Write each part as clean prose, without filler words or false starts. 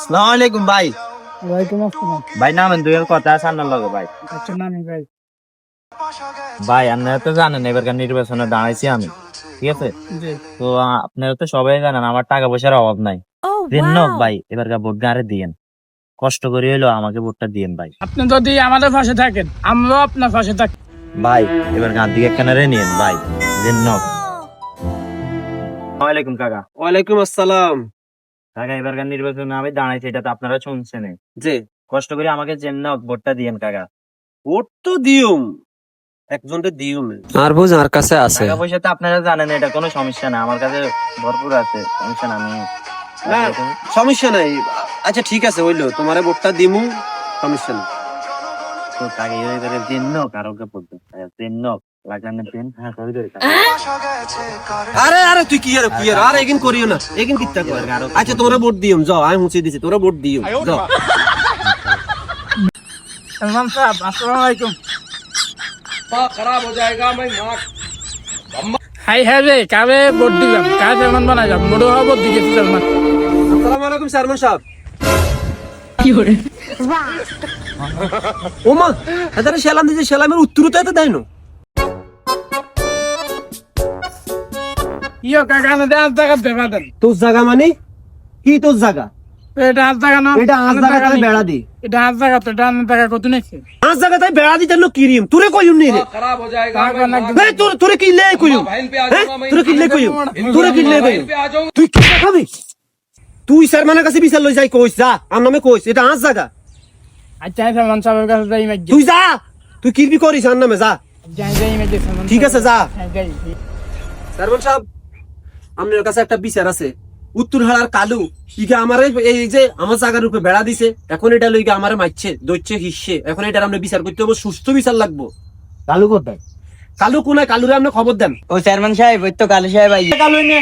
আসসালামু আলাইকুম ভাই। ওয়ালাইকুম আসসালাম। ভাই নামেন দুইয়ের কথা আছে আপনার লগে ভাই। আচ্ছা নানি ভাই। ভাই আপনারা তো জানেন এবারকার নির্বাচনে দাঁড়াইছি আমি, ঠিক আছে? জি। তো আপনারা তো সবাই জানেন আমার টাকা পয়সার অভাব নাই। দেন ভাই এবারকার ভোট গাঁড়ে দিয়েন, কষ্ট করে হইলো আমাকে ভোটটা দিয়েন ভাই। আপনি যদি আমাদের পাশে থাকেন আমরাও আপনার পাশে থাকি। ভাই এবার গান দিকে কেনারে নিয়েন ভাই। দেন ওয়ালাইকুম কাকা। ওয়ালাইকুম আসসালাম। কাকা এবারকার নির্বাচনে আমি দাঁড়াইছি, এটা তো আপনারা শুনছেন। জি, কষ্ট করে আমাকে জেন ভোটটা দিয়েন কাকা। ভোট তো দিউম, একজনকে দিউম। আর বুঝ আর কাছে আছে। টাকা পয়সা তো আপনারা জানেন, এটা কোনো সমস্যা না, আমার কাছে ভরপুর আছে, সমস্যা না। আমি না সমস্যা নাই। আচ্ছা ঠিক আছে, হইলো তোমারে ভোটটা দিমু, সমস্যা নাই। তো কাকে এবারে জেন কারোকে বলতে জেন লাগানে পেন। হ্যাঁ সরি ধরে আরে আরে তুই কি আর এগিন করিও না, এগিন কিত্তা কর। আচ্ছা তোমরা ভোট দিউম, যাও আমি মুছে দিছি, তোমরা ভোট দিউম যাও। সালমান সাহেব আসসালামু আলাইকুম। खराब हो जाएगा मैं मार হাই হ্যাঁ রে কারে ভোট দিলাম, কার সালমান বানাই যাব, মোড়ো হওয়া ভোট দিয়েছি সালমান। আসসালামু আলাইকুম চেয়ারম্যান সাহেব। কি করে ওমা আদারে সেলাম দিছে, সেলামের উত্তর তো এত দেয় না। ইয়ো কাকা না দেন টাকা দেবা দেন। তোর জায়গা মানে কি? তোর জায়গা এটা আজ টাকা না, এটা আজ জায়গাতে বেড়া দি। এটা আজ টাকা তো এটা আন টাকা কত নেছে? আজ জায়গাতে বেড়া দিতে লো কিরিম তোরে কইম নি রে। खराब हो जाएगा টাকা না হে তোরে কি লে কইম? बहन पे आ হ্যাঁ जाऊंगा मैं তোরে কি লে কইম? তোরে কি লে কইম? बहन पे आ जाऊंगा তুই কি খাবি? তুই চেয়ারম্যানের কাছে বিচার লই যাই, কইস যা আর নামে কইস এটা আজ জায়গা। আচ্ছা সালমান সাহেবের কাছে যাই মাই। তুই যা, তুই কিরবি করিস আর নামে যা। যাই যাই মাই সালমান। ঠিক আছে যা। যাই। চেয়ারম্যান সাহেব আপনার কাছে একটা বিচার আছে। উত্তর হাড়ার কালু ইকে আমারে এই যে আমার জায়গার উপরে বেড়া দিছে, এখন এটা লইকে আমারে মারছে দইছে হিসছে, এখন এটা আমরা বিচার করতে হবে, সুস্থ বিচার লাগবো। কালু কোথায়? কালু কোনায়? কালুরে আপনি খবর দেন। ও চেয়ারম্যান সাহেব, ওই তো কালু সাহেব আই। কালু নে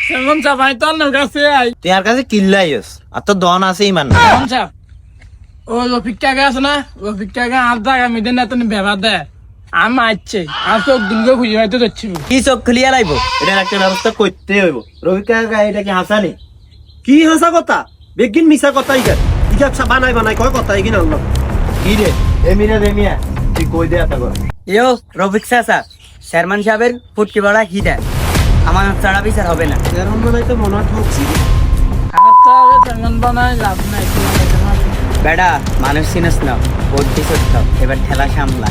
সালমান সাহেব আই তো আপনার কাছে আই। তুই আর কাছে কিল্লাইস, আর তো দন আছে ইমান না। সালমান সাহেব ও রফিক টাকা আছে না, রফিক টাকা আজ টাকা মিদে না তুমি ব্যবহার দেয় আমি আইছে আর চোখ দুর্গে খুঁজে হয়তো যাচ্ছি। কি চোখ খুলিয়া লাইব, এটার একটা ব্যবস্থা করতে হইব। রবি কাকা এটা কি হাসানি? কি হাসা কথা? বেগিন মিশা কথা ইগার ইগা বানাই বানাই কয় কথা এগিন আনলো। কি রে এমিনা রেমিয়া, তুই কই দে এত করে? ইয়ো রফিক চাচা, চেয়ারম্যান সাহেবের ফুটকি বড়া হিদা আমার ছাড়া বিচার হবে না। এরকম বানাই তো মনে ঠকছি। সালমান বানাই লাভ নাই। বেড়া মানুষ চিনস না, ভোট দিছ এবার ঠেলা সামলা।